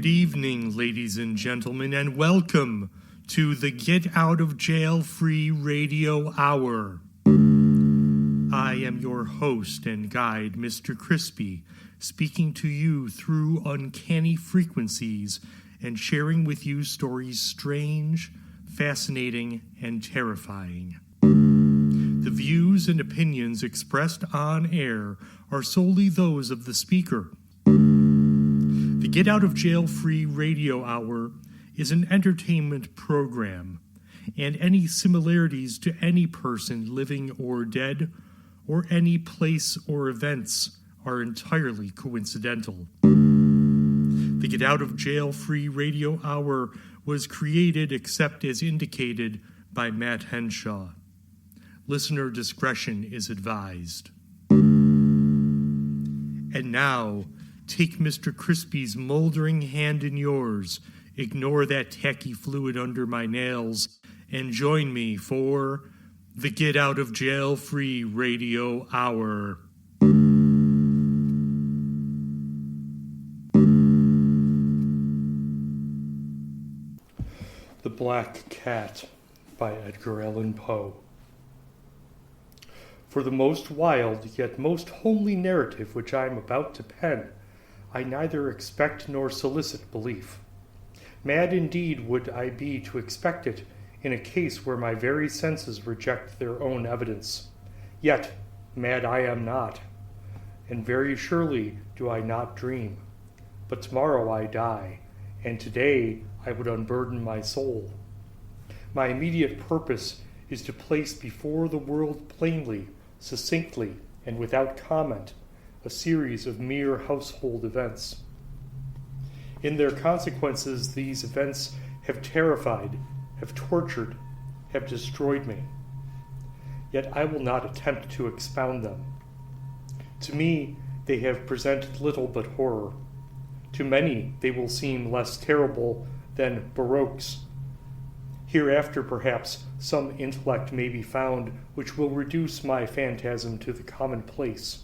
Good evening, ladies and gentlemen, and welcome to the Get Out of Jail Free Radio Hour. I am your host and guide, Mr. Crispy, speaking to you through uncanny frequencies and sharing with you stories strange, fascinating, and terrifying. The views and opinions expressed on air are solely those of the speaker. The Get Out of Jail Free Radio Hour is an entertainment program, and any similarities to any person living or dead, or any place or events, are entirely coincidental. The Get Out of Jail Free Radio Hour was created except as indicated by Matt Henshaw. Listener discretion is advised. And now, take Mr. Crispy's moldering hand in yours, ignore that tacky fluid under my nails, and join me for the Get Out of Jail Free Radio Hour. The Black Cat by Edgar Allen Poe. For the most wild yet most homely narrative which I am about to pen, I neither expect nor solicit belief. Mad indeed would I be to expect it in a case where my very senses reject their own evidence. Yet mad I am not, and very surely do I not dream. But tomorrow I die, and today I would unburden my soul. My immediate purpose is to place before the world plainly, succinctly, and without comment, a series of mere household events. In their consequences, these events have terrified, have tortured, have destroyed me. Yet I will not attempt to expound them. To me, they have presented little but horror. To many, they will seem less terrible than Baroque's. Hereafter, perhaps, some intellect may be found which will reduce my phantasm to the commonplace.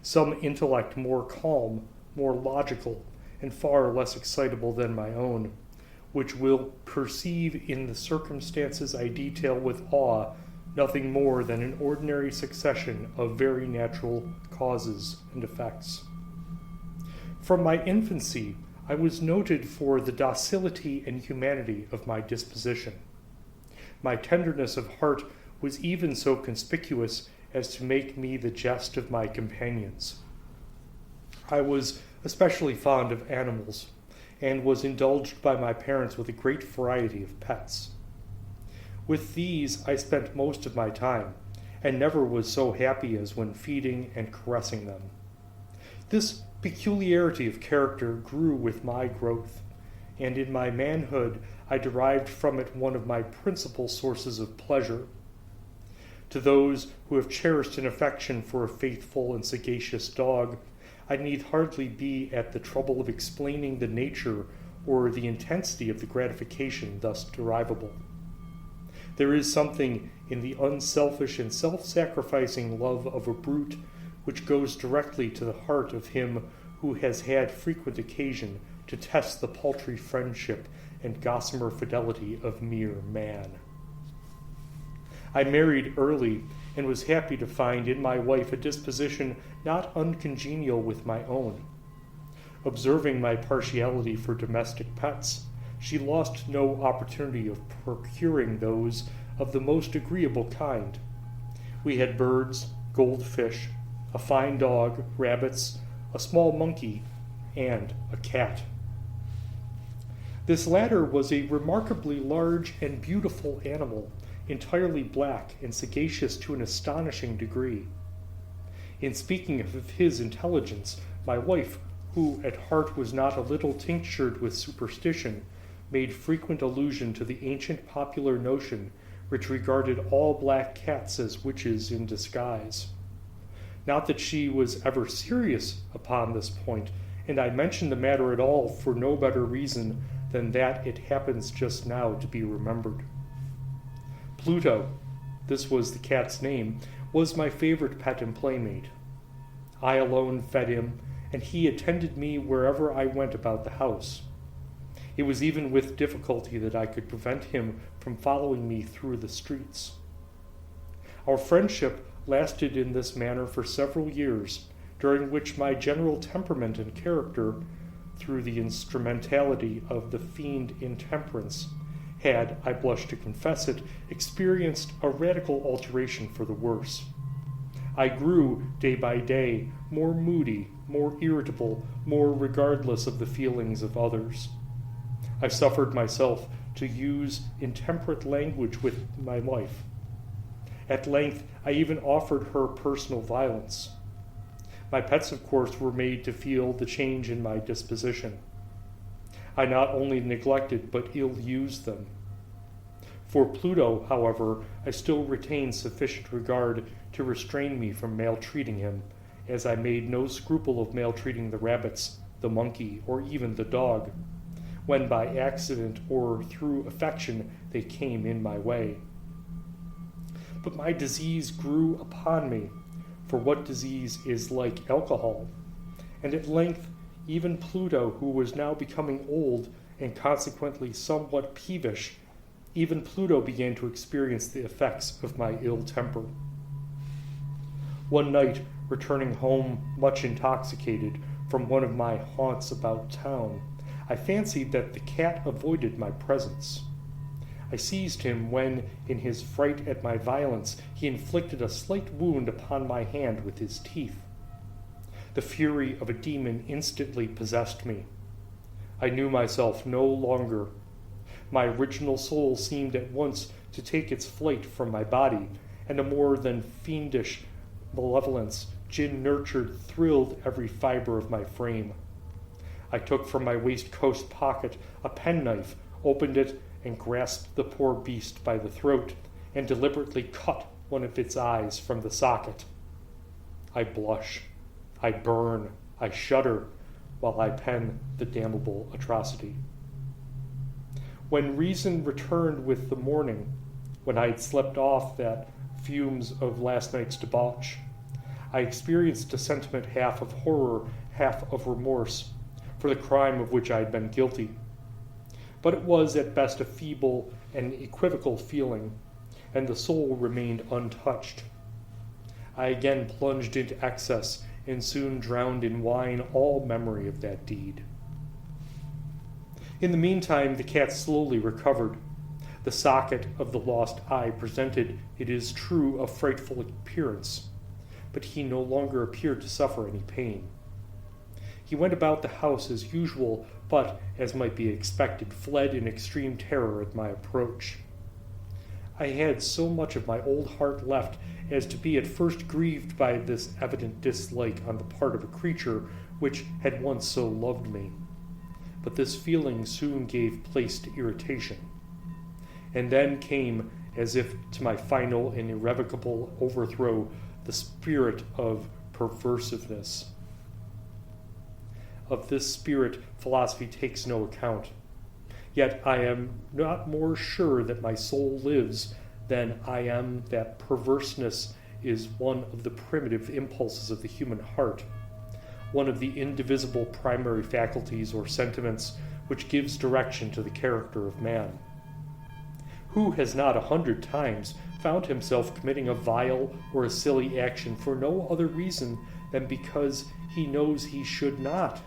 Some intellect more calm, more logical, and far less excitable than my own, which will perceive in the circumstances I detail with awe nothing more than an ordinary succession of very natural causes and effects. From my infancy, I was noted for the docility and humanity of my disposition. My tenderness of heart was even so conspicuous as to make me the jest of my companions. I was especially fond of animals, and was indulged by my parents with a great variety of pets. With these I spent most of my time, and never was so happy as when feeding and caressing them. This peculiarity of character grew with my growth, and in my manhood I derived from it one of my principal sources of pleasure. To those who have cherished an affection for a faithful and sagacious dog, I need hardly be at the trouble of explaining the nature or the intensity of the gratification thus derivable. There is something in the unselfish and self-sacrificing love of a brute which goes directly to the heart of him who has had frequent occasion to test the paltry friendship and gossamer fidelity of mere man. I married early, and was happy to find in my wife a disposition not uncongenial with my own. Observing my partiality for domestic pets, she lost no opportunity of procuring those of the most agreeable kind. We had birds, goldfish, a fine dog, rabbits, a small monkey, and a cat. This latter was a remarkably large and beautiful animal, entirely black and sagacious to an astonishing degree. In speaking of his intelligence, my wife, who at heart was not a little tinctured with superstition, made frequent allusion to the ancient popular notion which regarded all black cats as witches in disguise. Not that she was ever serious upon this point, and I mention the matter at all for no better reason than that it happens just now to be remembered. Pluto, this was the cat's name, was my favorite pet and playmate. I alone fed him, and he attended me wherever I went about the house. It was even with difficulty that I could prevent him from following me through the streets. Our friendship lasted in this manner for several years, during which my general temperament and character, through the instrumentality of the fiend intemperance, had, I blush to confess it, experienced a radical alteration for the worse. I grew, day by day, more moody, more irritable, more regardless of the feelings of others. I suffered myself to use intemperate language with my wife. At length, I even offered her personal violence. My pets, of course, were made to feel the change in my disposition. I not only neglected but ill-used them. For Pluto, however, I still retained sufficient regard to restrain me from maltreating him, as I made no scruple of maltreating the rabbits, the monkey, or even the dog, when by accident or through affection they came in my way. But my disease grew upon me, for what disease is like alcohol? And at length, even Pluto, who was now becoming old and consequently somewhat peevish, even Pluto began to experience the effects of my ill temper. One night, returning home much intoxicated from one of my haunts about town, I fancied that the cat avoided my presence. I seized him when, in his fright at my violence, he inflicted a slight wound upon my hand with his teeth. The fury of a demon instantly possessed me. I knew myself no longer. My original soul seemed at once to take its flight from my body, and a more than fiendish malevolence, gin-nurtured, thrilled every fiber of my frame. I took from my waistcoat pocket a penknife, opened it, and grasped the poor beast by the throat, and deliberately cut one of its eyes from the socket. I blush, I burn, I shudder, while I pen the damnable atrocity. When reason returned with the morning, when I had slept off the fumes of last night's debauch, I experienced a sentiment half of horror, half of remorse, for the crime of which I had been guilty. But it was at best a feeble and equivocal feeling, and the soul remained untouched. I again plunged into excess, and soon drowned in wine all memory of that deed. In the meantime, the cat slowly recovered. The socket of the lost eye presented, it is true, a frightful appearance, but he no longer appeared to suffer any pain. He went about the house as usual, but, as might be expected, fled in extreme terror at my approach. I had so much of my old heart left as to be at first grieved by this evident dislike on the part of a creature which had once so loved me. But this feeling soon gave place to irritation. And then came, as if to my final and irrevocable overthrow, the spirit of perversiveness. Of this spirit, philosophy takes no account. Yet I am not more sure that my soul lives than I am that perverseness is one of the primitive impulses of the human heart, one of the indivisible primary faculties or sentiments which gives direction to the character of man. Who has not 100 times found himself committing a vile or a silly action for no other reason than because he knows he should not?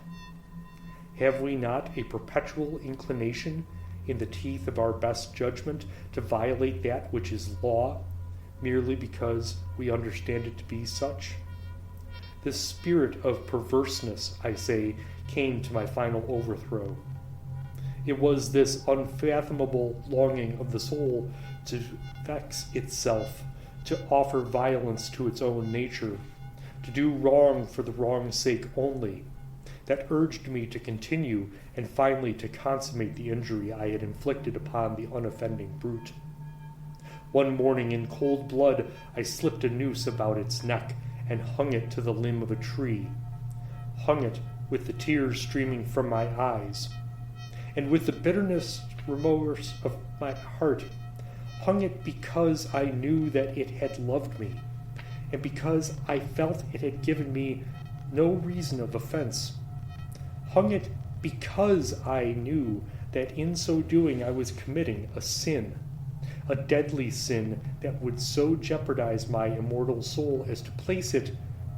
Have we not a perpetual inclination, in the teeth of our best judgment, to violate that which is law, merely because we understand it to be such? This spirit of perverseness, I say, came to my final overthrow. It was this unfathomable longing of the soul to vex itself, to offer violence to its own nature, to do wrong for the wrong's sake only, that urged me to continue and finally to consummate the injury I had inflicted upon the unoffending brute. One morning in cold blood I slipped a noose about its neck and hung it to the limb of a tree, hung it with the tears streaming from my eyes, and with the bitterness remorse of my heart, hung it because I knew that it had loved me, and because I felt it had given me no reason of offense. Hung it because I knew that in so doing I was committing a sin, a deadly sin that would so jeopardize my immortal soul as to place it,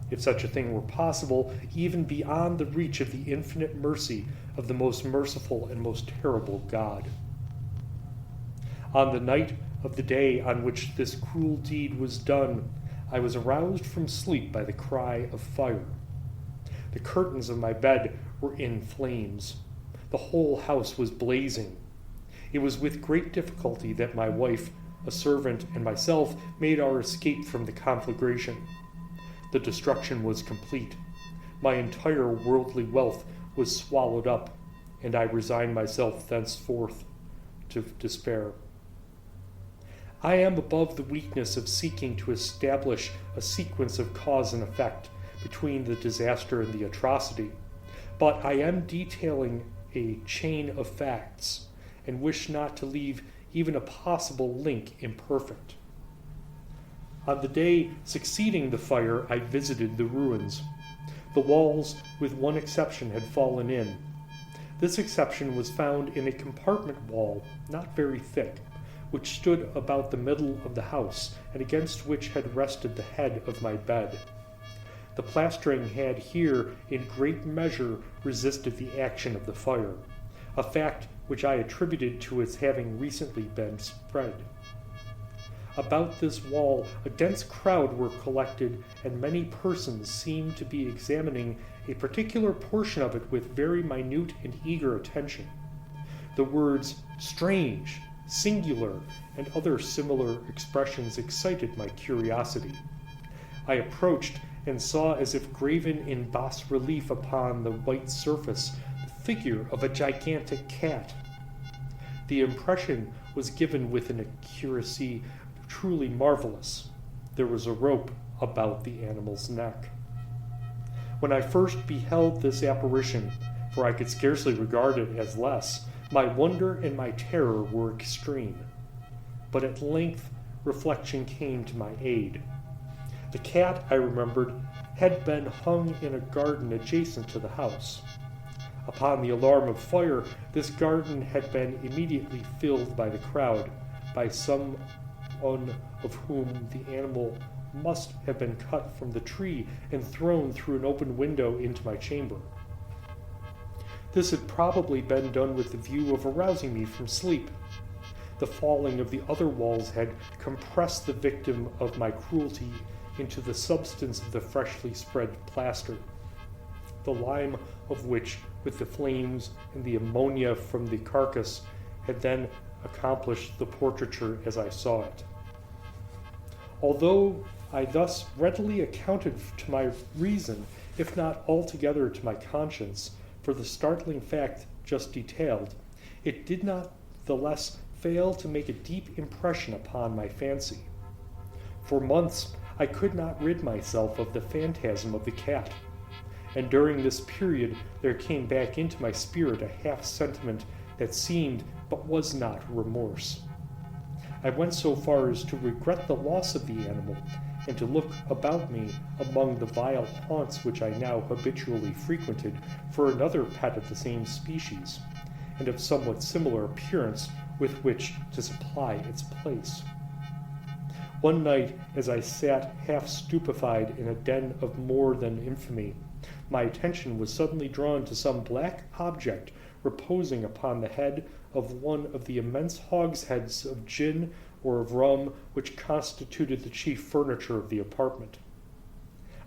if such a thing were possible, even beyond the reach of the infinite mercy of the most merciful and most terrible God. On the night of the day on which this cruel deed was done, I was aroused from sleep by the cry of fire. The curtains of my bed were in flames. The whole house was blazing. It was with great difficulty that my wife, a servant, and myself made our escape from the conflagration. The destruction was complete. My entire worldly wealth was swallowed up, and I resigned myself thenceforth to despair. I am above the weakness of seeking to establish a sequence of cause and effect between the disaster and the atrocity, but I am detailing a chain of facts, and wish not to leave even a possible link imperfect. On the day succeeding the fire, I visited the ruins. The walls, with one exception, had fallen in. This exception was found in a compartment wall, not very thick, which stood about the middle of the house, and against which had rested the head of my bed. The plastering had here, in great measure, resisted the action of the fire, a fact which I attributed to its having recently been spread. About this wall a dense crowd were collected, and many persons seemed to be examining a particular portion of it with very minute and eager attention. The words "strange," "singular," and other similar expressions excited my curiosity. I approached and saw, as if graven in bas-relief upon the white surface, the figure of a gigantic cat. The impression was given with an accuracy truly marvelous. There was a rope about the animal's neck. When I first beheld this apparition, for I could scarcely regard it as less, my wonder and my terror were extreme. But at length reflection came to my aid. The cat, I remembered, had been hung in a garden adjacent to the house. Upon the alarm of fire, this garden had been immediately filled by the crowd, by some one of whom the animal must have been cut from the tree and thrown through an open window into my chamber. This had probably been done with the view of arousing me from sleep. The falling of the other walls had compressed the victim of my cruelty into the substance of the freshly spread plaster, the lime of which, with the flames and the ammonia from the carcass, had then accomplished the portraiture as I saw it. Although I thus readily accounted to my reason, if not altogether to my conscience, for the startling fact just detailed, it did not the less fail to make a deep impression upon my fancy. For months I could not rid myself of the phantasm of the cat, and during this period there came back into my spirit a half sentiment that seemed but was not remorse. I went so far as to regret the loss of the animal, and to look about me among the vile haunts which I now habitually frequented for another pet of the same species, and of somewhat similar appearance, with which to supply its place. One night, as I sat half stupefied in a den of more than infamy, my attention was suddenly drawn to some black object reposing upon the head of one of the immense hogsheads of gin or of rum which constituted the chief furniture of the apartment.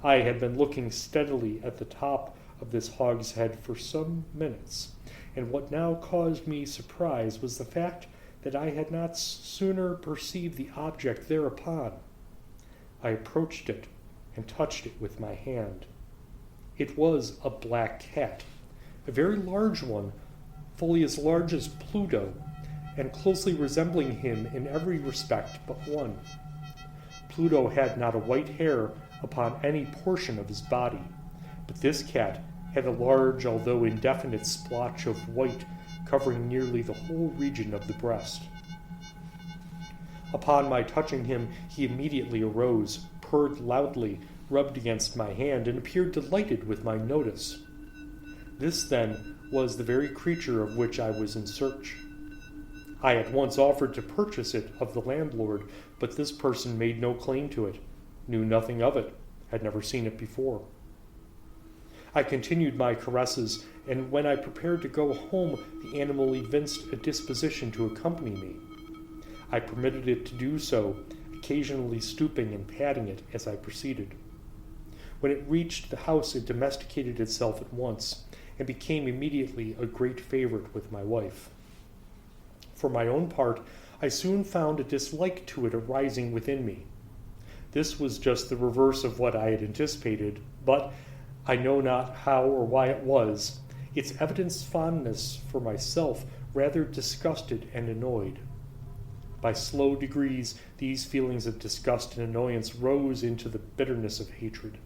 I had been looking steadily at the top of this hogshead for some minutes, and what now caused me surprise was the fact that I had not sooner perceived the object thereupon. I approached it and touched it with my hand. It was a black cat, a very large one, fully as large as Pluto, and closely resembling him in every respect but one. Pluto had not a white hair upon any portion of his body, but this cat had a large, although indefinite, splotch of white covering nearly the whole region of the breast. Upon my touching him, he immediately arose, purred loudly, rubbed against my hand, and appeared delighted with my notice. This, then, was the very creature of which I was in search. I at once offered to purchase it of the landlord, but this person made no claim to it, knew nothing of it, had never seen it before. I continued my caresses, and when I prepared to go home, the animal evinced a disposition to accompany me. I permitted it to do so, occasionally stooping and patting it as I proceeded. When it reached the house, it domesticated itself at once, and became immediately a great favorite with my wife. For my own part, I soon found a dislike to it arising within me. This was just the reverse of what I had anticipated, but I know not how or why it was. Its evident fondness for myself rather disgusted and annoyed. By slow degrees, these feelings of disgust and annoyance rose into the bitterness of hatred.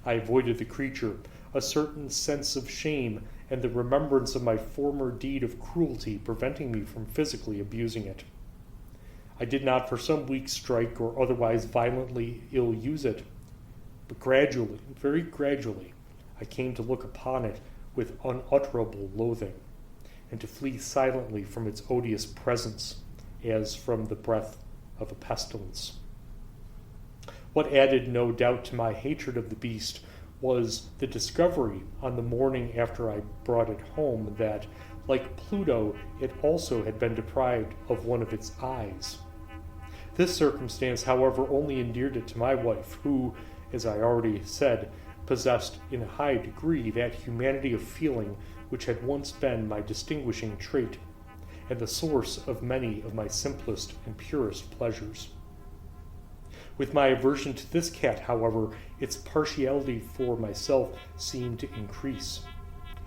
I avoided the creature, a certain sense of shame and the remembrance of my former deed of cruelty preventing me from physically abusing it. I did not for some weeks strike or otherwise violently ill-use it, but gradually, very gradually, I came to look upon it with unutterable loathing, and to flee silently from its odious presence, as from the breath of a pestilence. What added no doubt to my hatred of the beast was the discovery on the morning after I brought it home that, like Pluto, it also had been deprived of one of its eyes. This circumstance, however, only endeared it to my wife, who, as I already said, possessed in a high degree that humanity of feeling which had once been my distinguishing trait, and the source of many of my simplest and purest pleasures. With my aversion to this cat, however, its partiality for myself seemed to increase.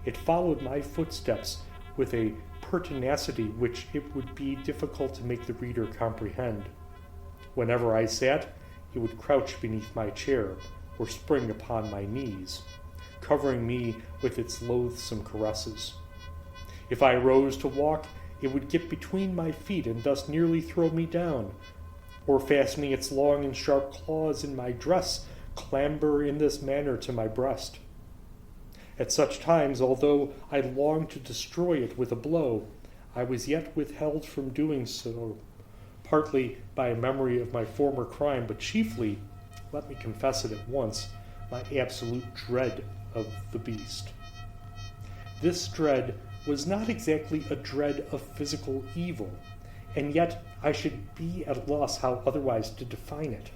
It followed my footsteps with a pertinacity which it would be difficult to make the reader comprehend. Whenever I sat, it would crouch beneath my chair or spring upon my knees, covering me with its loathsome caresses. If I rose to walk, it would get between my feet and thus nearly throw me down, or fastening its long and sharp claws in my dress, clamber in this manner to my breast. At such times, although I longed to destroy it with a blow, I was yet withheld from doing so, partly by a memory of my former crime, but chiefly, let me confess it at once, my absolute dread of the beast. This dread was not exactly a dread of physical evil, and yet I should be at a loss how otherwise to define it.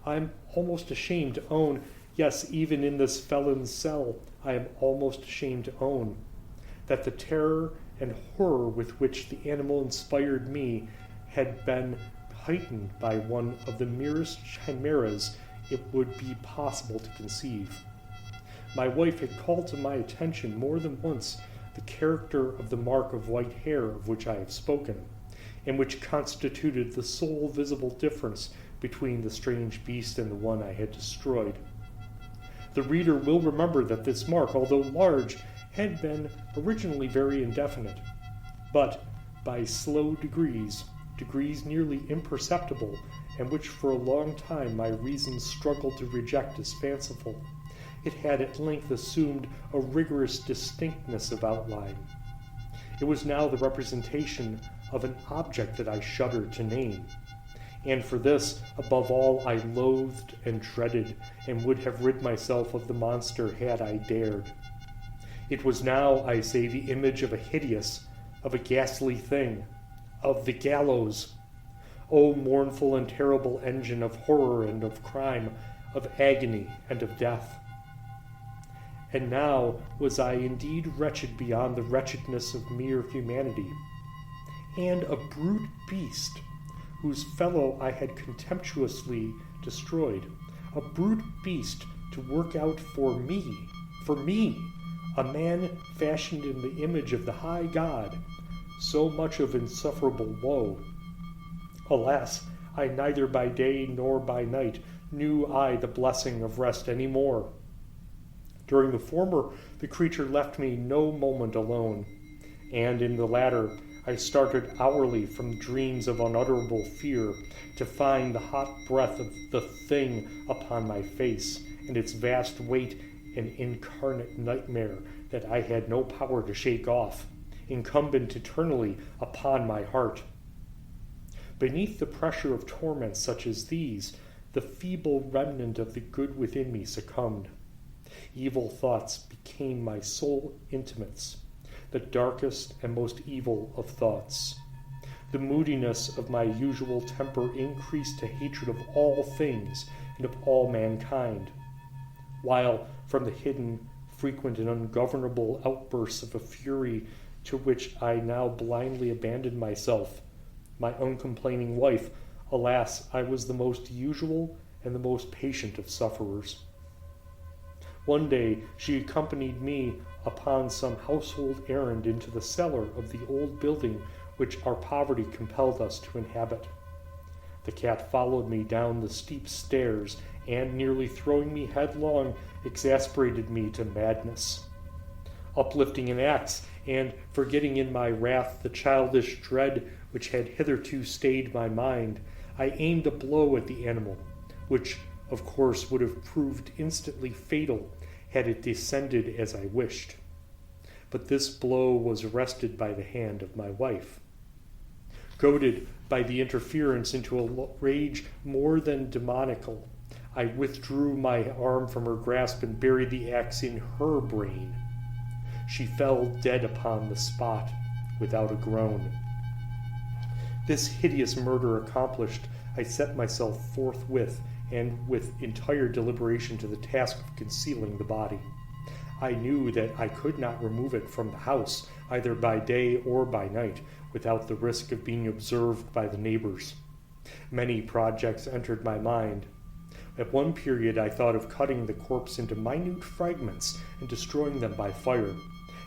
I am almost ashamed to own, yes, even in this felon's cell, I am almost ashamed to own, that the terror and horror with which the animal inspired me had been heightened by one of the merest chimeras it would be possible to conceive. My wife had called to my attention more than once the character of the mark of white hair of which I have spoken, and which constituted the sole visible difference between the strange beast and the one I had destroyed. The reader will remember that this mark, although large, had been originally very indefinite, but by slow degrees nearly imperceptible, and which for a long time my reason struggled to reject as fanciful, it had at length assumed a rigorous distinctness of outline. It was now the representation of an object that I shuddered to name, and for this, above all, I loathed and dreaded, and would have rid myself of the monster had I dared. It was now, I say, the image of a hideous, of a ghastly thing, of the gallows. O mournful and terrible engine of horror and of crime, of agony and of death! And now was I indeed wretched beyond the wretchedness of mere humanity, and a brute beast, whose fellow I had contemptuously destroyed, a brute beast to work out for me, a man fashioned in the image of the high God, so much of insufferable woe. Alas, I neither by day nor by night knew I the blessing of rest any more. During the former, the creature left me no moment alone, and in the latter, I started hourly from dreams of unutterable fear to find the hot breath of the thing upon my face, and its vast weight an incarnate nightmare that I had no power to shake off, incumbent eternally upon my heart. Beneath the pressure of torments such as these, the feeble remnant of the good within me succumbed. Evil thoughts became my sole intimates, the darkest and most evil of thoughts. The moodiness of my usual temper increased to hatred of all things and of all mankind, while from the hidden, frequent, and ungovernable outbursts of a fury to which I now blindly abandoned myself, my uncomplaining wife, alas, I was the most usual and the most patient of sufferers. One day she accompanied me upon some household errand into the cellar of the old building which our poverty compelled us to inhabit. The cat followed me down the steep stairs and, nearly throwing me headlong, exasperated me to madness. Uplifting an axe and forgetting in my wrath the childish dread which had hitherto stayed my mind, I aimed a blow at the animal, which of course would have proved instantly fatal had it descended as I wished. But this blow was arrested by the hand of my wife. Goaded by the interference into a rage more than demoniacal, I withdrew my arm from her grasp and buried the axe in her brain. She fell dead upon the spot without a groan. This hideous murder accomplished, I set myself forthwith and with entire deliberation to the task of concealing the body. I knew that I could not remove it from the house, either by day or by night, without the risk of being observed by the neighbors. Many projects entered my mind. At one period I thought of cutting the corpse into minute fragments and destroying them by fire.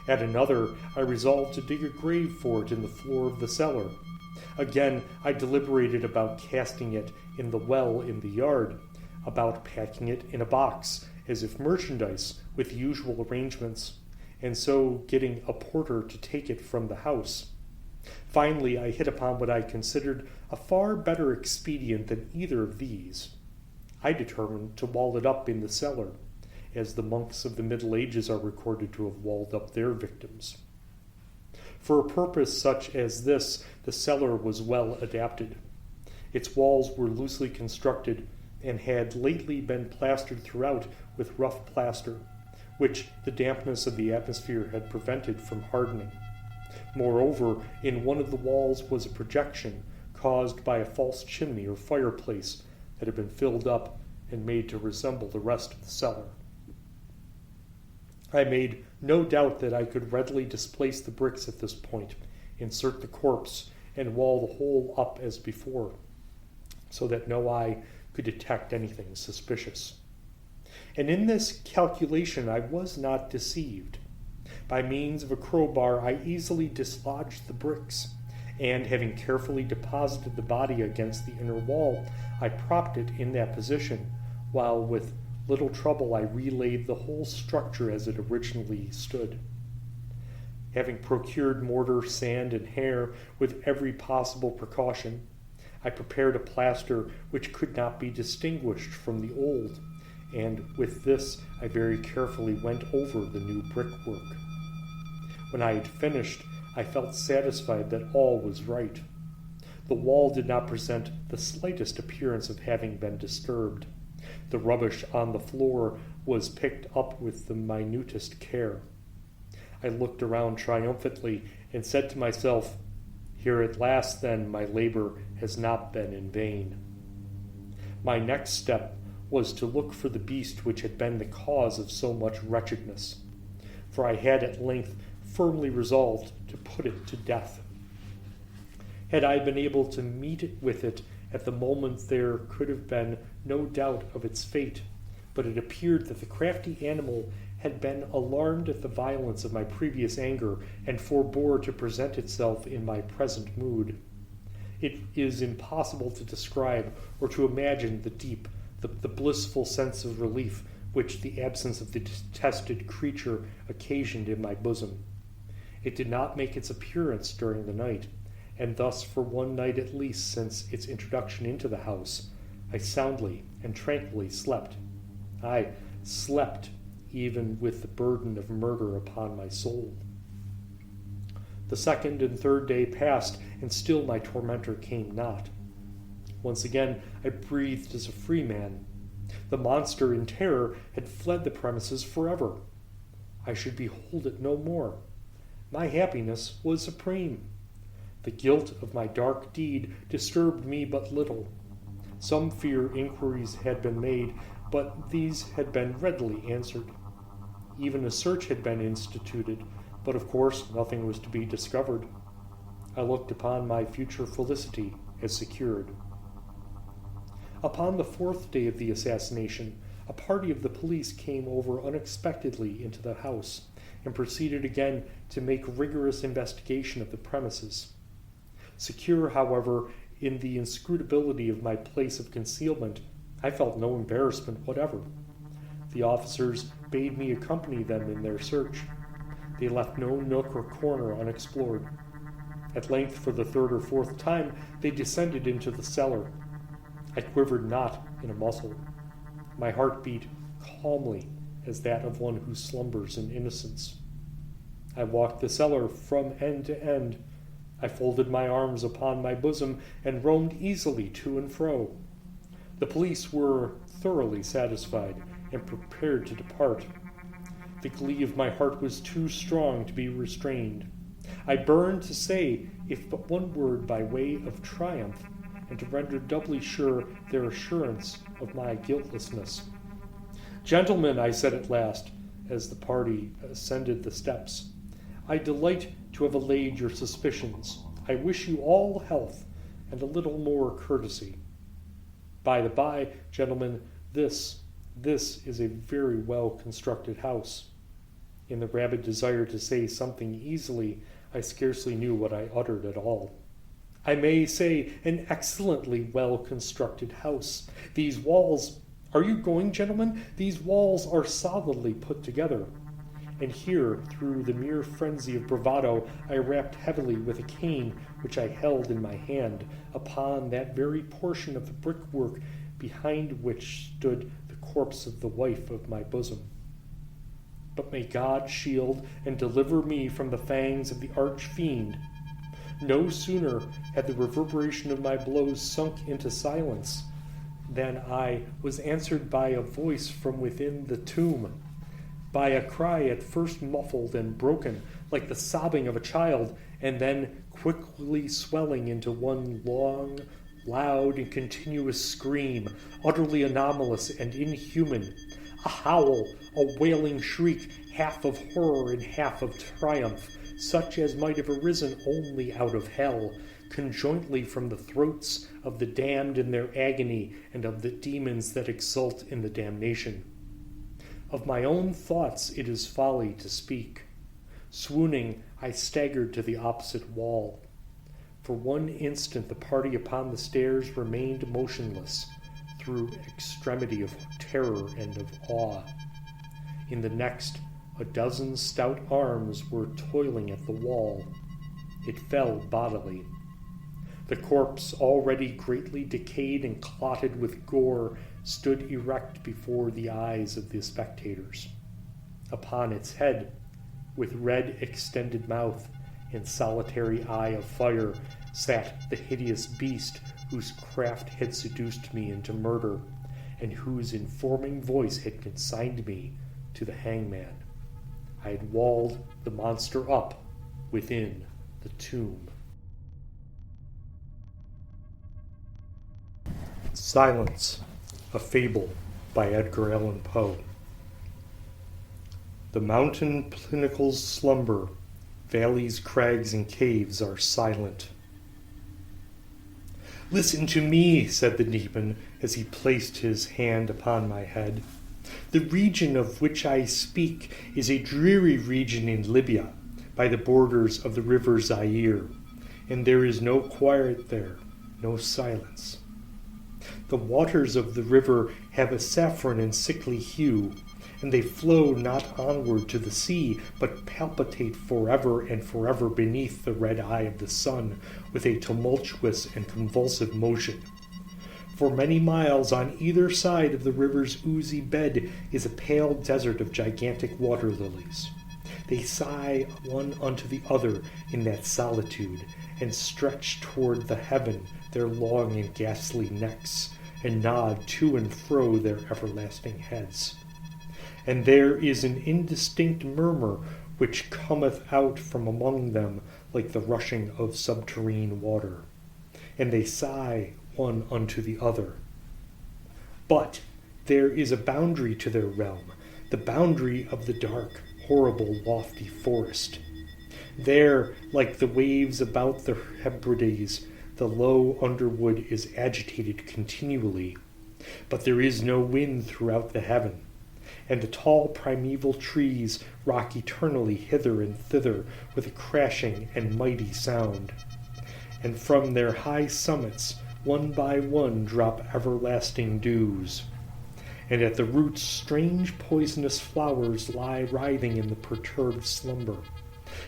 At another, I resolved to dig a grave for it in the floor of the cellar. Again, I deliberated about casting it in the well in the yard, about packing it in a box, as if merchandise, with usual arrangements, and so getting a porter to take it from the house. Finally, I hit upon what I considered a far better expedient than either of these. I determined to wall it up in the cellar, as the monks of the Middle Ages are recorded to have walled up their victims. For a purpose such as this, the cellar was well adapted. Its walls were loosely constructed and had lately been plastered throughout with rough plaster, which the dampness of the atmosphere had prevented from hardening. Moreover, in one of the walls was a projection caused by a false chimney or fireplace that had been filled up and made to resemble the rest of the cellar. I made no doubt that I could readily displace the bricks at this point, insert the corpse, and wall the whole up as before, so that no eye could detect anything suspicious. And in this calculation I was not deceived. By means of a crowbar I easily dislodged the bricks, and having carefully deposited the body against the inner wall, I propped it in that position, while with little trouble I relaid the whole structure as it originally stood. Having procured mortar, sand, and hair with every possible precaution, I prepared a plaster which could not be distinguished from the old, and with this I very carefully went over the new brickwork. When I had finished, I felt satisfied that all was right. The wall did not present the slightest appearance of having been disturbed. The rubbish on the floor was picked up with the minutest care. I looked around triumphantly and said to myself, "Here at last, then, my labor has not been in vain." My next step was to look for the beast which had been the cause of so much wretchedness, for I had at length firmly resolved to put it to death. Had I been able to meet with it at the moment, there could have been no doubt of its fate, but it appeared that the crafty animal had been alarmed at the violence of my previous anger and forbore to present itself in my present mood. It is impossible to describe or to imagine the deep, the blissful sense of relief which the absence of the detested creature occasioned in my bosom. It did not make its appearance during the night, and thus for one night at least since its introduction into the house, I soundly and tranquilly slept. I slept even with the burden of murder upon my soul. The second and third day passed, and still my tormentor came not. Once again I breathed as a free man. The monster in terror had fled the premises forever. I should behold it no more. My happiness was supreme. The guilt of my dark deed disturbed me but little. Some fear inquiries had been made, but these had been readily answered. Even a search had been instituted, but of course nothing was to be discovered. I looked upon my future felicity as secured. Upon the fourth day of the assassination, a party of the police came over unexpectedly into the house and proceeded again to make rigorous investigation of the premises. Secure, however, in the inscrutability of my place of concealment, I felt no embarrassment whatever. The officers bade me accompany them in their search. They left no nook or corner unexplored. At length, for the third or fourth time, they descended into the cellar. I quivered not in a muscle. My heart beat calmly as that of one who slumbers in innocence. I walked the cellar from end to end. I folded my arms upon my bosom and roamed easily to and fro. The police were thoroughly satisfied and prepared to depart. The glee of my heart was too strong to be restrained. I burned to say, if but one word by way of triumph, and to render doubly sure their assurance of my guiltlessness. "Gentlemen," I said at last, as the party ascended the steps, "I delight to have allayed your suspicions. I wish you all health and a little more courtesy. By the by, gentlemen, this is a very well-constructed house." In the rabid desire to say something easily, I scarcely knew what I uttered at all. "I may say an excellently well-constructed house. These walls— Are you going, gentlemen? These walls are solidly put together." And here, through the mere frenzy of bravado, I rapped heavily with a cane which I held in my hand upon that very portion of the brickwork behind which stood the corpse of the wife of my bosom. But may God shield and deliver me from the fangs of the arch-fiend. No sooner had the reverberation of my blows sunk into silence than I was answered by a voice from within the tomb, by a cry at first muffled and broken, like the sobbing of a child, and then quickly swelling into one long, loud, and continuous scream, utterly anomalous and inhuman, a howl, a wailing shriek, half of horror and half of triumph, such as might have arisen only out of hell, conjointly from the throats of the damned in their agony and of the demons that exult in the damnation. Of my own thoughts it is folly to speak. Swooning, I staggered to the opposite wall. For one instant the party upon the stairs remained motionless, through extremity of terror and of awe. In the next, a dozen stout arms were toiling at the wall. It fell bodily. The corpse, already greatly decayed and clotted with gore, stood erect before the eyes of the spectators. Upon its head, with red extended mouth and solitary eye of fire, sat the hideous beast whose craft had seduced me into murder, and whose informing voice had consigned me to the hangman. I had walled the monster up within the tomb. Silence, a Fable by Edgar Allan Poe. The mountain pinnacles slumber, valleys, crags, and caves are silent. "Listen to me," said the demon, as he placed his hand upon my head. "The region of which I speak is a dreary region in Libya, by the borders of the river Zaire, and there is no quiet there, no silence. The waters of the river have a saffron and sickly hue, and they flow not onward to the sea, but palpitate forever and forever beneath the red eye of the sun with a tumultuous and convulsive motion. For many miles on either side of the river's oozy bed is a pale desert of gigantic water lilies. They sigh one unto the other in that solitude, and stretch toward the heaven their long and ghastly necks, and nod to and fro their everlasting heads. And there is an indistinct murmur which cometh out from among them like the rushing of subterrene water, and they sigh one unto the other. But there is a boundary to their realm, the boundary of the dark, horrible, lofty forest. There, like the waves about the Hebrides, the low underwood is agitated continually, but there is no wind throughout the heaven, and the tall primeval trees rock eternally hither and thither with a crashing and mighty sound. And from their high summits, one by one, drop everlasting dews. And at the roots strange poisonous flowers lie writhing in the perturbed slumber.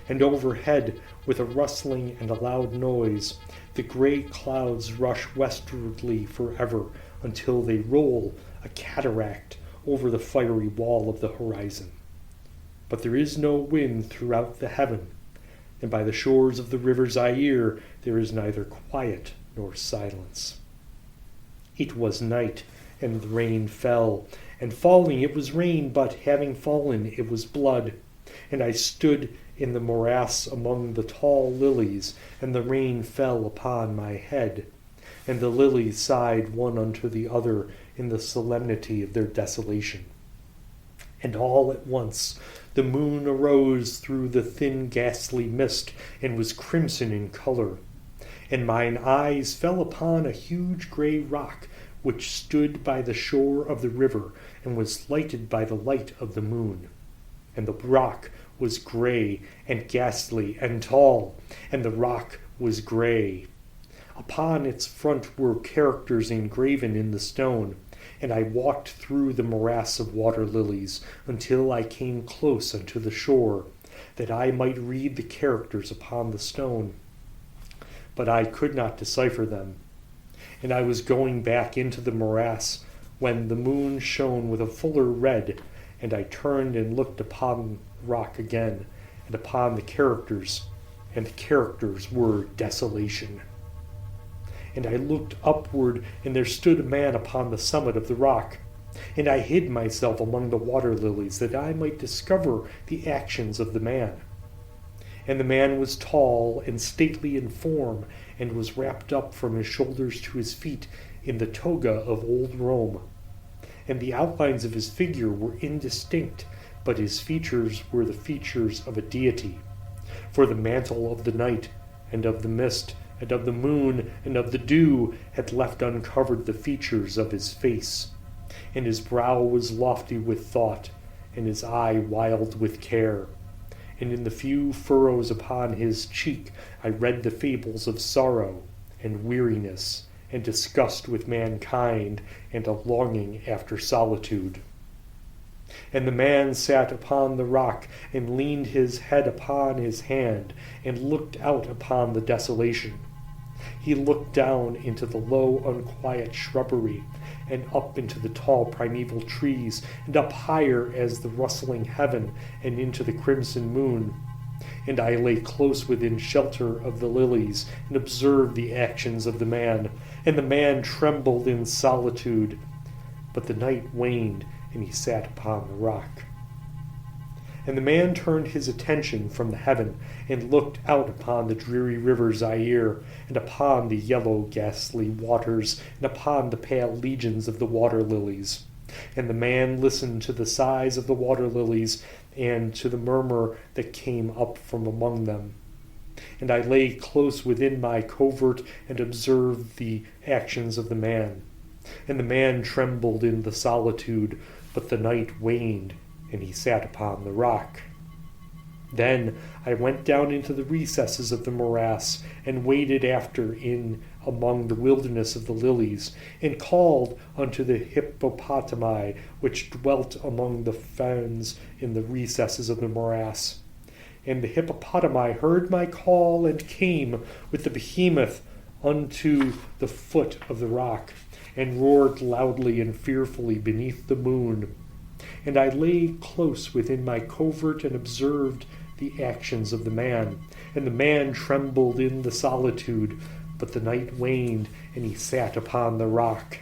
And overhead, with a rustling and a loud noise, the gray clouds rush westwardly forever until they roll, a cataract, over the fiery wall of the horizon. But there is no wind throughout the heaven, and by the shores of the river Zaire there is neither quiet nor silence. It was night, and the rain fell, and falling it was rain, but having fallen it was blood. And I stood in the morass among the tall lilies, and the rain fell upon my head, and the lilies sighed one unto the other in the solemnity of their desolation. And all at once the moon arose through the thin ghastly mist, and was crimson in color. And mine eyes fell upon a huge grey rock, which stood by the shore of the river, and was lighted by the light of the moon. And the rock was grey, and ghastly, and tall, and the rock was grey. Upon its front were characters engraven in the stone, and I walked through the morass of water lilies until I came close unto the shore, that I might read the characters upon the stone. But I could not decipher them, and I was going back into the morass when the moon shone with a fuller red, and I turned and looked upon the rock again, and upon the characters, and the characters were desolation. And I looked upward, and there stood a man upon the summit of the rock. And I hid myself among the water lilies, that I might discover the actions of the man. And the man was tall and stately in form, and was wrapped up from his shoulders to his feet in the toga of old Rome. And the outlines of his figure were indistinct, but his features were the features of a deity. For the mantle of the night, and of the mist, and of the moon, and of the dew, had left uncovered the features of his face. And his brow was lofty with thought, and his eye wild with care. And in the few furrows upon his cheek I read the fables of sorrow, and weariness, and disgust with mankind, and a longing after solitude. And the man sat upon the rock, and leaned his head upon his hand, and looked out upon the desolation. He looked down into the low, unquiet shrubbery, and up into the tall primeval trees, and up higher as the rustling heaven, and into the crimson moon. And I lay close within shelter of the lilies, and observed the actions of the man. And the man trembled in solitude. But the night waned, and he sat upon the rock. And the man turned his attention from the heaven, and looked out upon the dreary river Zaire, and upon the yellow ghastly waters, and upon the pale legions of the water lilies. And the man listened to the sighs of the water lilies, and to the murmur that came up from among them. And I lay close within my covert, and observed the actions of the man. And the man trembled in the solitude, but the night waned, and he sat upon the rock. Then I went down into the recesses of the morass, and waded after in among the wilderness of the lilies, and called unto the hippopotami which dwelt among the fens in the recesses of the morass. And the hippopotami heard my call, and came with the behemoth unto the foot of the rock. and roared loudly and fearfully beneath the moon. And I lay close within my covert and observed the actions of the man. And the man trembled in the solitude, but the night waned, and he sat upon the rock.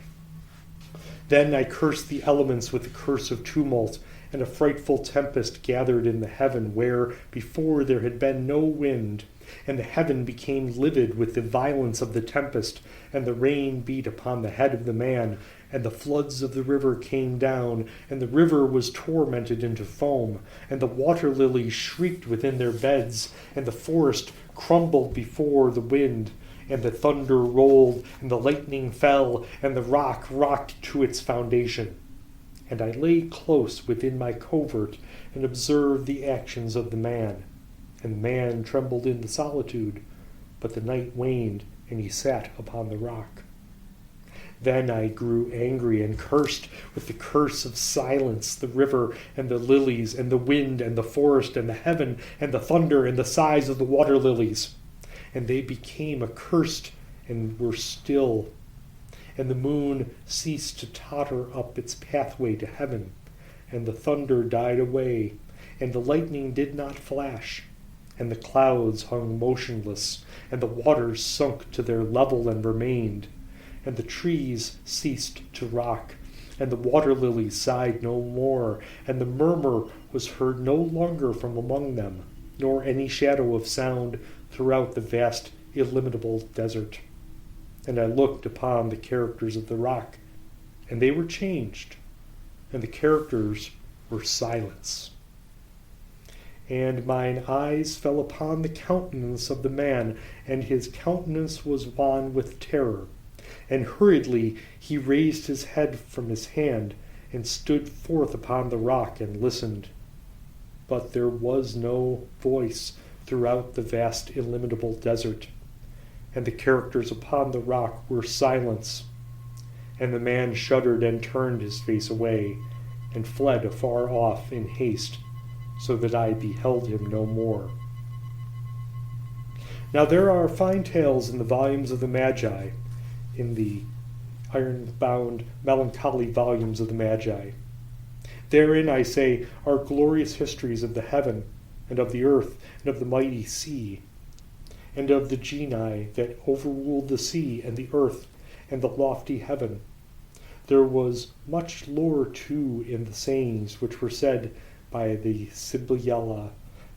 Then I cursed the elements with the curse of tumult, and a frightful tempest gathered in the heaven, where before there had been no wind. And the heaven became livid with the violence of the tempest, and the rain beat upon the head of the man, and the floods of the river came down, and the river was tormented into foam, and the water lilies shrieked within their beds, and the forest crumbled before the wind, and the thunder rolled, and the lightning fell, and the rock rocked to its foundation. And I lay close within my covert, and observed the actions of the man. And the man trembled in the solitude, but the night waned, and he sat upon the rock. Then I grew angry and cursed with the curse of silence the river and the lilies and the wind and the forest and the heaven and the thunder and the sighs of the water lilies. And they became accursed and were still. And the moon ceased to totter up its pathway to heaven, and the thunder died away, and the lightning did not flash, and the clouds hung motionless, and the waters sunk to their level and remained, and the trees ceased to rock, and the water lilies sighed no more, and the murmur was heard no longer from among them, nor any shadow of sound throughout the vast illimitable desert. And I looked upon the characters of the rock, and they were changed, and the characters were silence. And mine eyes fell upon the countenance of the man, and his countenance was wan with terror. And hurriedly he raised his head from his hand, and stood forth upon the rock, and listened. But there was no voice throughout the vast illimitable desert, and the characters upon the rock were silence. And the man shuddered and turned his face away, and fled afar off in haste, so that I beheld him no more. Now there are fine tales in the volumes of the Magi, in the iron-bound, melancholy volumes of the Magi. Therein, I say, are glorious histories of the heaven, and of the earth, and of the mighty sea, and of the genii that overruled the sea and the earth and the lofty heaven. There was much lore, too, in the sayings which were said by the Sibylla,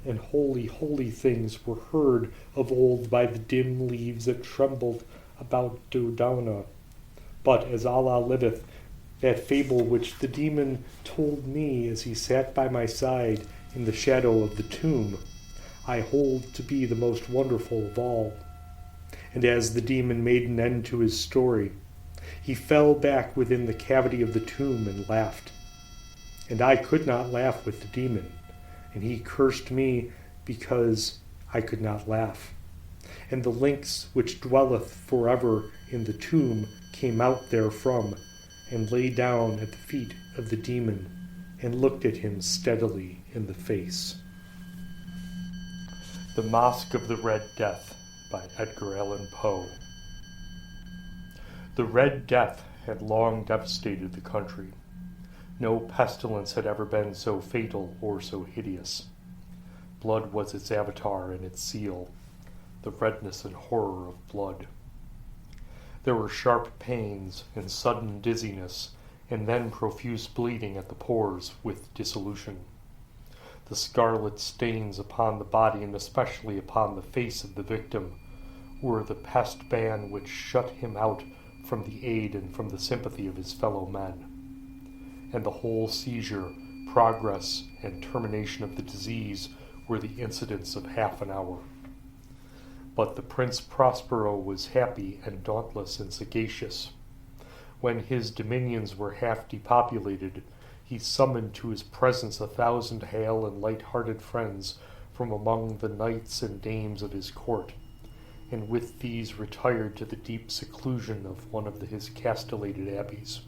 and holy, holy things were heard of old by the dim leaves that trembled about Dodona. But as Allah liveth, that fable which the demon told me as he sat by my side in the shadow of the tomb, I hold to be the most wonderful of all. And as the demon made an end to his story, he fell back within the cavity of the tomb and laughed. And I could not laugh with the demon, and he cursed me because I could not laugh. And the lynx which dwelleth forever in the tomb came out therefrom, and lay down at the feet of the demon, and looked at him steadily in the face. The Masque of the Red Death by Edgar Allan Poe. The Red Death had long devastated the country. No pestilence had ever been so fatal or so hideous. Blood was its avatar and its seal, the redness and horror of blood. There were sharp pains and sudden dizziness, and then profuse bleeding at the pores with dissolution. The scarlet stains upon the body, and especially upon the face of the victim, were the pest ban which shut him out from the aid and from the sympathy of his fellow men. And the whole seizure, progress, and termination of the disease were the incidents of half an hour. But the Prince Prospero was happy and dauntless and sagacious. When his dominions were half depopulated, he summoned to his presence 1,000 hale and light-hearted friends from among the knights and dames of his court, and with these retired to the deep seclusion of one of his castellated abbeys.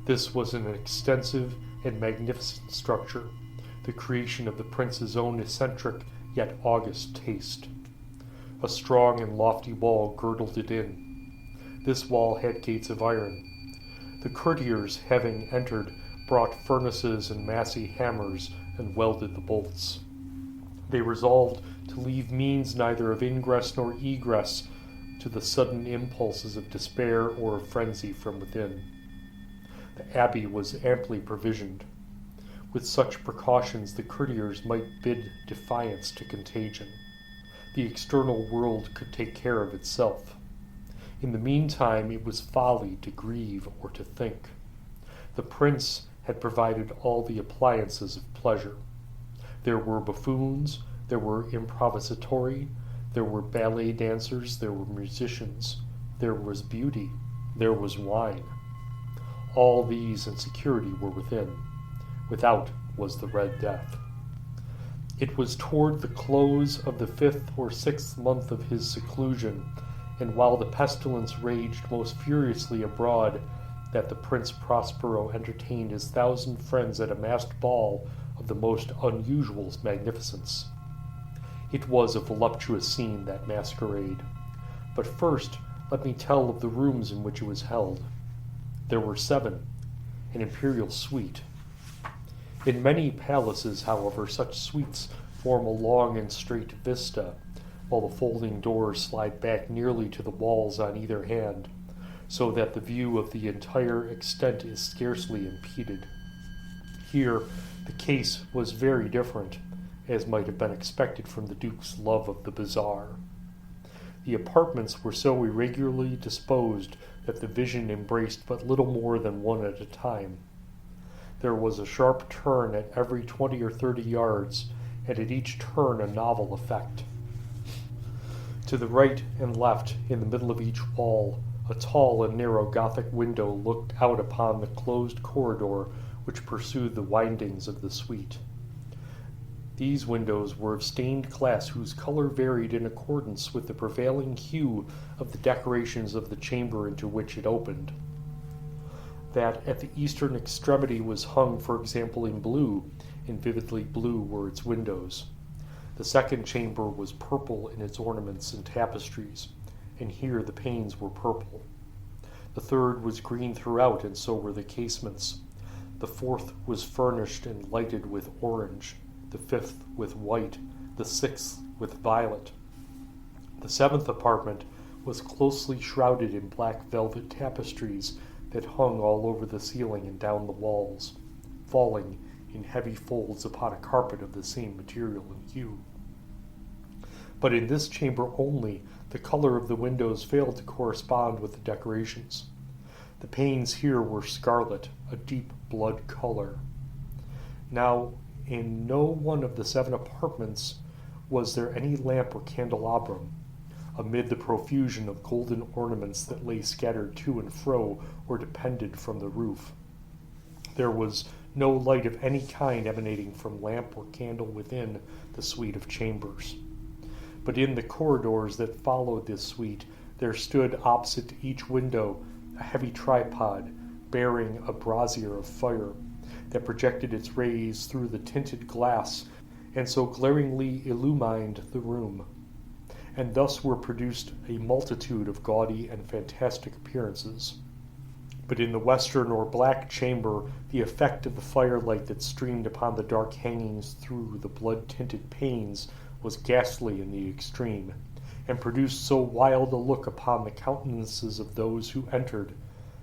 This was an extensive and magnificent structure, the creation of the prince's own eccentric yet august taste. A strong and lofty wall girdled it in. This wall had gates of iron. The courtiers, having entered, brought furnaces and massy hammers and welded the bolts. They resolved to leave means neither of ingress nor egress to the sudden impulses of despair or of frenzy from within. The abbey was amply provisioned. With such precautions, the courtiers might bid defiance to contagion. The external world could take care of itself. In the meantime, it was folly to grieve or to think. The prince had provided all the appliances of pleasure. There were buffoons, there were improvisatori, there were ballet dancers, there were musicians, there was beauty, there was wine. All these and security were within. Without was the Red Death. It was toward the close of the 5th or 6th month of his seclusion, and while the pestilence raged most furiously abroad, that the Prince Prospero entertained his 1,000 friends at a masked ball of the most unusual magnificence. It was a voluptuous scene, that masquerade. But first, let me tell of the rooms in which it was held. There were 7, an imperial suite. In many palaces, however, such suites form a long and straight vista, while the folding doors slide back nearly to the walls on either hand, so that the view of the entire extent is scarcely impeded. Here, the case was very different, as might have been expected from the Duke's love of the bizarre. The apartments were so irregularly disposed that the vision embraced but little more than one at a time. There was a sharp turn at every 20 or 30 yards, and at each turn a novel effect. To the right and left, in the middle of each wall, a tall and narrow Gothic window looked out upon the closed corridor which pursued the windings of the suite. These windows were of stained glass whose color varied in accordance with the prevailing hue of the decorations of the chamber into which it opened. That at the eastern extremity was hung, for example, in blue, and vividly blue were its windows. The second chamber was purple in its ornaments and tapestries, and here the panes were purple. The third was green throughout, and so were the casements. The fourth was furnished and lighted with orange, the fifth with white, the sixth with violet. The 7th apartment was closely shrouded in black velvet tapestries that hung all over the ceiling and down the walls, falling in heavy folds upon a carpet of the same material and hue. But in this chamber only, the color of the windows failed to correspond with the decorations. The panes here were scarlet, a deep blood color. Now, in no one of the 7 apartments was there any lamp or candelabrum, amid the profusion of golden ornaments that lay scattered to and fro or depended from the roof. There was no light of any kind emanating from lamp or candle within the suite of chambers. But in the corridors that followed this suite, there stood opposite each window a heavy tripod bearing a brazier of fire that projected its rays through the tinted glass and so glaringly illumined the room. And thus were produced a multitude of gaudy and fantastic appearances. But in the western or black chamber, the effect of the firelight that streamed upon the dark hangings through the blood-tinted panes was ghastly in the extreme, and produced so wild a look upon the countenances of those who entered,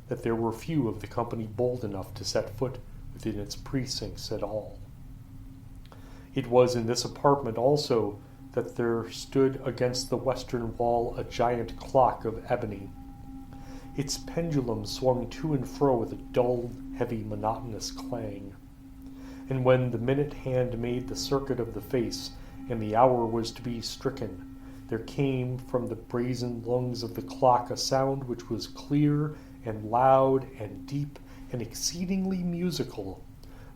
that there were few of the company bold enough to set foot within its precincts at all. It was in this apartment also that there stood against the western wall a giant clock of ebony. Its pendulum swung to and fro with a dull, heavy, monotonous clang. And when the minute hand made the circuit of the face, and the hour was to be stricken, there came from the brazen lungs of the clock a sound which was clear and loud and deep and exceedingly musical,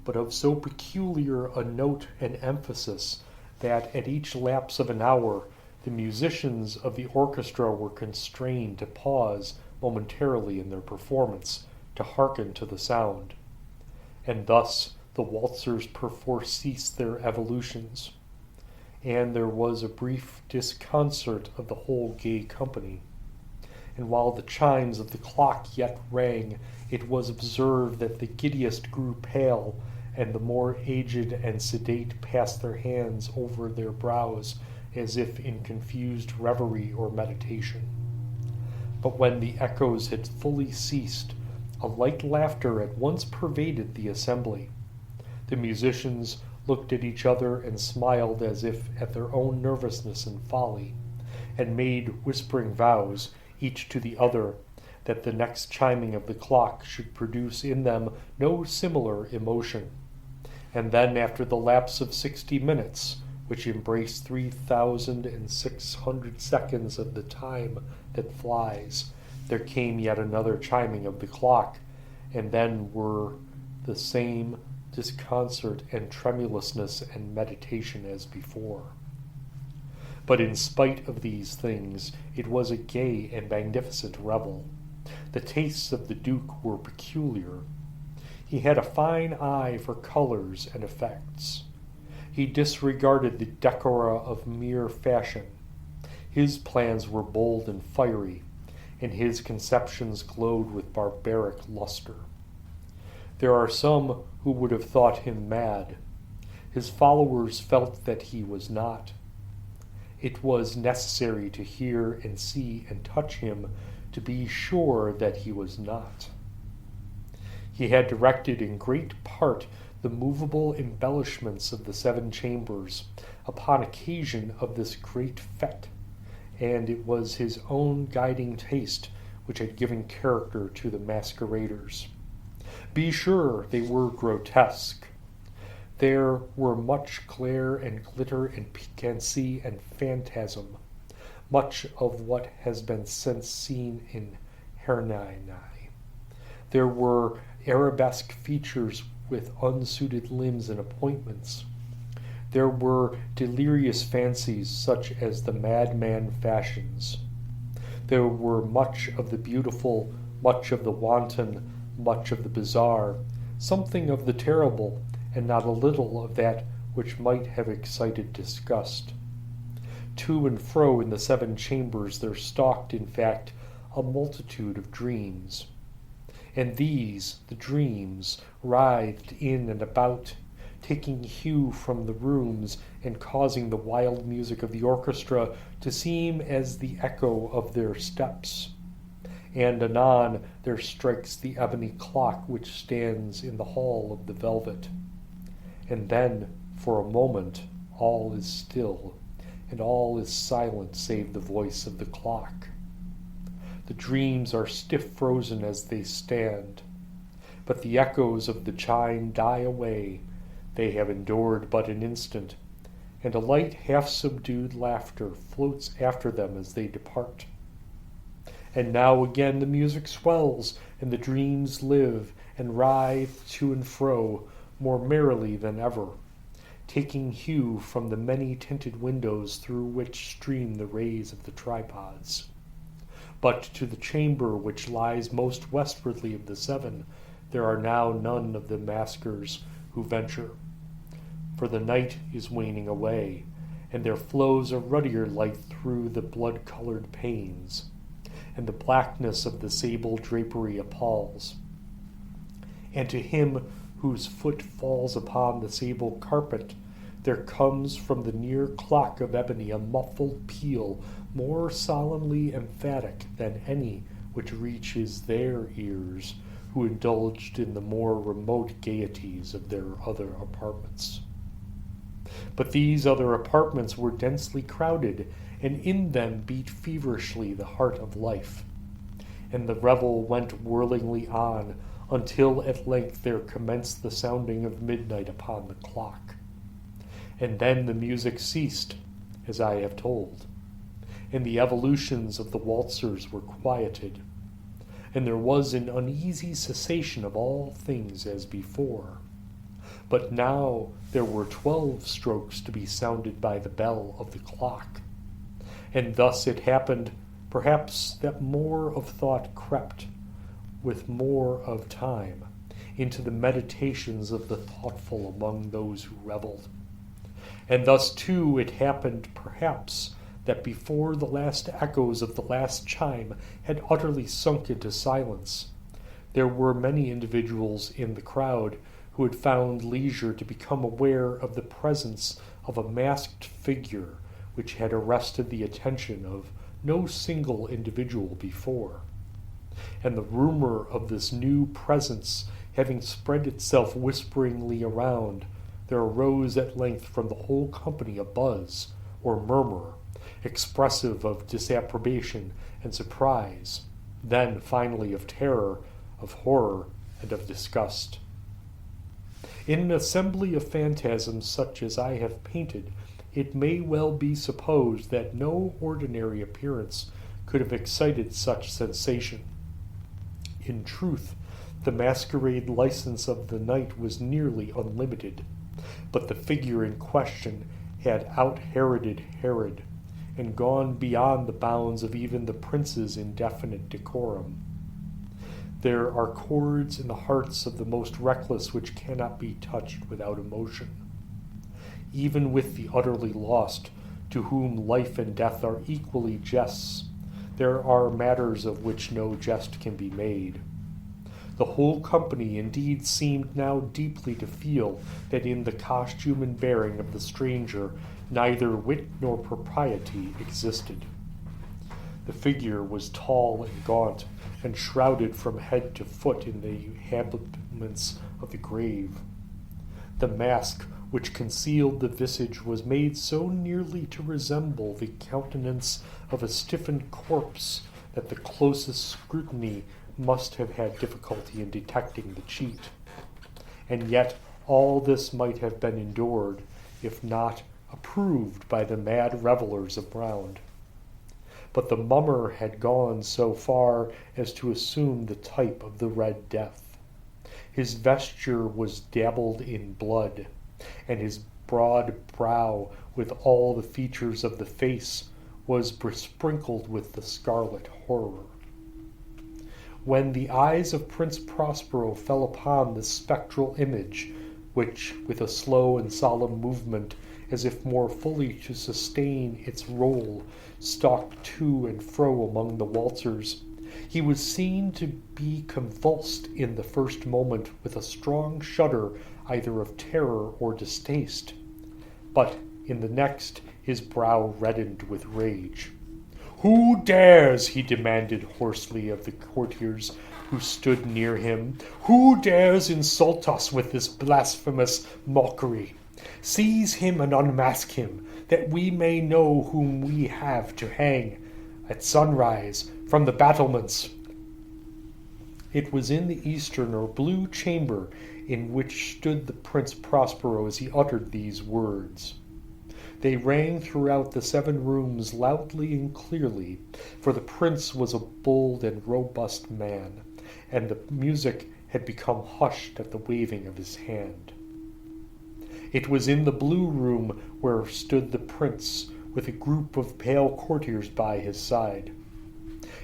but of so peculiar a note and emphasis that at each lapse of an hour the musicians of the orchestra were constrained to pause momentarily in their performance to hearken to the sound. And thus the waltzers perforce ceased their evolutions, and there was a brief disconcert of the whole gay company. and while the chimes of the clock yet rang, it was observed that the giddiest grew pale, and the more aged and sedate passed their hands over their brows, as if in confused reverie or meditation. But when the echoes had fully ceased, a light laughter at once pervaded the assembly. The musicians looked at each other and smiled as if at their own nervousness and folly, and made whispering vows, each to the other, that the next chiming of the clock should produce in them no similar emotion. And then, after the lapse of 60 minutes, which embraced 3,600 seconds of the time that flies, there came yet another chiming of the clock, and then were the same disconcert and tremulousness and meditation as before. But in spite of these things, it was a gay and magnificent revel. The tastes of the Duke were peculiar. He had a fine eye for colors and effects. He disregarded the decora of mere fashion. His plans were bold and fiery, and his conceptions glowed with barbaric luster. There are some who would have thought him mad. His followers felt that he was not. It was necessary to hear and see and touch him to be sure that he was not. He had directed in great part the movable embellishments of the 7 chambers upon occasion of this great fete, and it was his own guiding taste which had given character to the masqueraders. Be sure they were grotesque. There were much glare and glitter and piquancy and phantasm, much of what has been since seen in Hernani. There were arabesque features with unsuited limbs and appointments. There were delirious fancies such as the madman fashions. There were much of the beautiful, much of the wanton, much of the bizarre, something of the terrible, and not a little of that which might have excited disgust. To and fro in the 7 chambers there stalked, in fact, a multitude of dreams. And these, the dreams, writhed in and about, taking hue from the rooms and causing the wild music of the orchestra to seem as the echo of their steps. And anon there strikes the ebony clock which stands in the hall of the velvet. And then, for a moment, all is still, and all is silent save the voice of the clock. The dreams are stiff frozen as they stand, but the echoes of the chime die away. They have endured but an instant, and a light half-subdued laughter floats after them as they depart. And now again the music swells, and the dreams live and writhe to and fro more merrily than ever, taking hue from the many-tinted windows through which stream the rays of the tripods. But to the chamber which lies most westwardly of the 7, there are now none of the maskers who venture, for the night is waning away, and there flows a ruddier light through the blood-colored panes, and the blackness of the sable drapery appalls. And to him whose foot falls upon the sable carpet, there comes from the near clock of ebony a muffled peal more solemnly emphatic than any which reaches their ears who indulged in the more remote gaieties of their other apartments. But these other apartments were densely crowded, and in them beat feverishly the heart of life. And the revel went whirlingly on, until at length there commenced the sounding of midnight upon the clock. And then the music ceased, as I have told, and the evolutions of the waltzers were quieted, and there was an uneasy cessation of all things as before. But now there were 12 strokes to be sounded by the bell of the clock, and thus it happened, perhaps, that more of thought crept, with more of time, into the meditations of the thoughtful among those who revelled. And thus, too, it happened, perhaps, that before the last echoes of the last chime had utterly sunk into silence, there were many individuals in the crowd who had found leisure to become aware of the presence of a masked figure which had arrested the attention of no single individual before. And the rumor of this new presence having spread itself whisperingly around, there arose at length from the whole company a buzz, or murmur, expressive of disapprobation and surprise, then finally of terror, of horror, and of disgust. In an assembly of phantasms such as I have painted, it may well be supposed that no ordinary appearance could have excited such sensation. In truth, the masquerade license of the night was nearly unlimited, but the figure in question had out-Heroded Herod, and gone beyond the bounds of even the prince's indefinite decorum. There are chords in the hearts of the most reckless which cannot be touched without emotion. Even with the utterly lost, to whom life and death are equally jests, there are matters of which no jest can be made. The whole company indeed seemed now deeply to feel that in the costume and bearing of the stranger neither wit nor propriety existed. The figure was tall and gaunt, and shrouded from head to foot in the habiliments of the grave. The mask which concealed the visage was made so nearly to resemble the countenance of a stiffened corpse that the closest scrutiny must have had difficulty in detecting the cheat. And yet all this might have been endured, if not approved by the mad revellers around. But the mummer had gone so far as to assume the type of the Red Death. His vesture was dabbled in blood, and his broad brow, with all the features of the face, was besprinkled with the scarlet horror. When the eyes of Prince Prospero fell upon this spectral image, which, with a slow and solemn movement, as if more fully to sustain its role, stalked to and fro among the waltzers, he was seen to be convulsed in the first moment with a strong shudder either of terror or distaste, but in the next his brow reddened with rage. "Who dares," he demanded hoarsely of the courtiers who stood near him, "who dares insult us with this blasphemous mockery? Seize him and unmask him, that we may know whom we have to hang at sunrise from the battlements." It was in the eastern or blue chamber in which stood the Prince Prospero as he uttered these words. They rang throughout the 7 rooms loudly and clearly, for the prince was a bold and robust man, and the music had become hushed at the waving of his hand. It was in the blue room where stood the prince, with a group of pale courtiers by his side.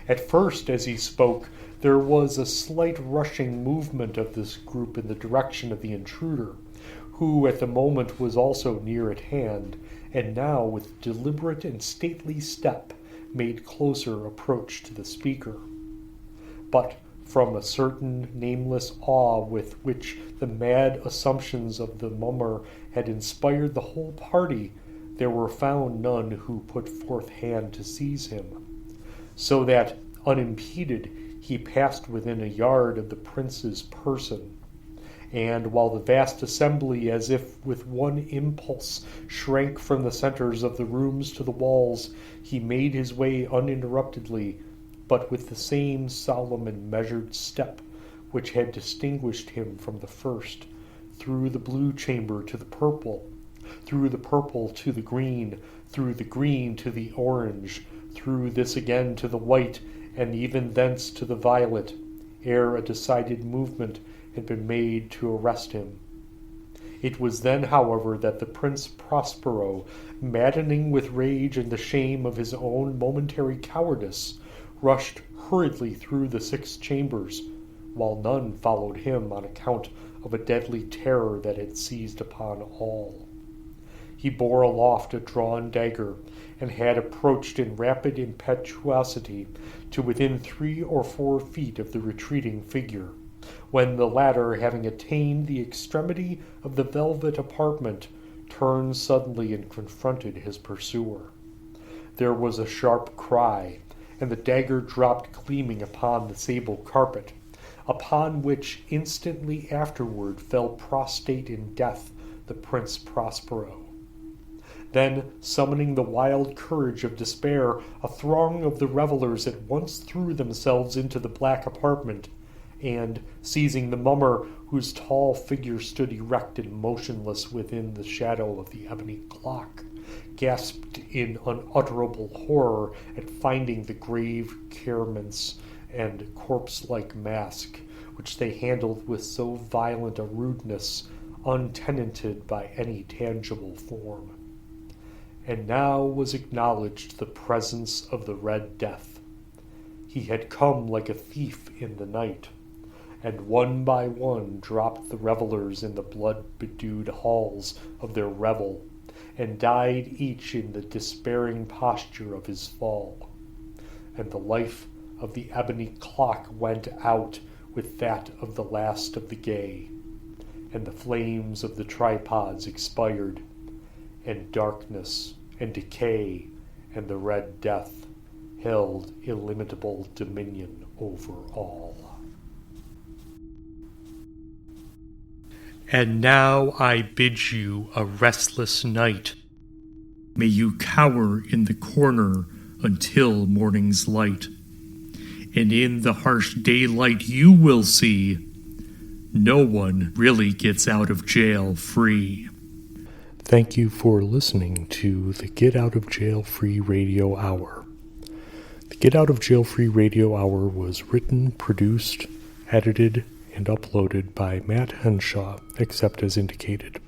At first, as he spoke, there was a slight rushing movement of this group in the direction of the intruder, who at the moment was also near at hand, and now with deliberate and stately step made closer approach to the speaker. But from a certain nameless awe with which the mad assumptions of the mummer had inspired the whole party, there were found none who put forth hand to seize him, so that, unimpeded, he passed within a yard of the prince's person, and while the vast assembly, as if with one impulse, shrank from the centers of the rooms to the walls, he made his way uninterruptedly, but with the same solemn and measured step which had distinguished him from the first, through the blue chamber to the purple, through the purple to the green, through the green to the orange, through this again to the white, and even thence to the violet, ere a decided movement had been made to arrest him. It was then, however, that the Prince Prospero, maddening with rage and the shame of his own momentary cowardice, rushed hurriedly through the 6 chambers, while none followed him on account of a deadly terror that had seized upon all. He He bore aloft a drawn dagger, and had approached in rapid impetuosity to within 3 or 4 feet of the retreating figure, when the latter, having attained the extremity of the velvet apartment, turned suddenly and confronted his pursuer. There was a sharp cry, and the dagger dropped gleaming upon the sable carpet, upon which instantly afterward fell prostrate in death the Prince Prospero. Then, summoning the wild courage of despair, a throng of the revelers at once threw themselves into the black apartment, and, seizing the mummer, whose tall figure stood erect and motionless within the shadow of the ebony clock, gasped in unutterable horror at finding the grave cerements and corpse-like mask, which they handled with so violent a rudeness, untenanted by any tangible form. And now was acknowledged the presence of the Red Death. He had come like a thief in the night, and one by one dropped the revelers in the blood-bedewed halls of their revel, and died each in the despairing posture of his fall. And the life of the ebony clock went out with that of the last of the gay, and the flames of the tripods expired, and darkness and decay and the Red Death held illimitable dominion over all. And now I bid you a restless night. May you cower in the corner until morning's light, and in the harsh daylight you will see no one really gets out of jail free. Thank you for listening to the Get Out of Jail Free Radio Hour. The Get Out of Jail Free Radio Hour was written, produced, edited, and uploaded by Matt Henshaw, except as indicated.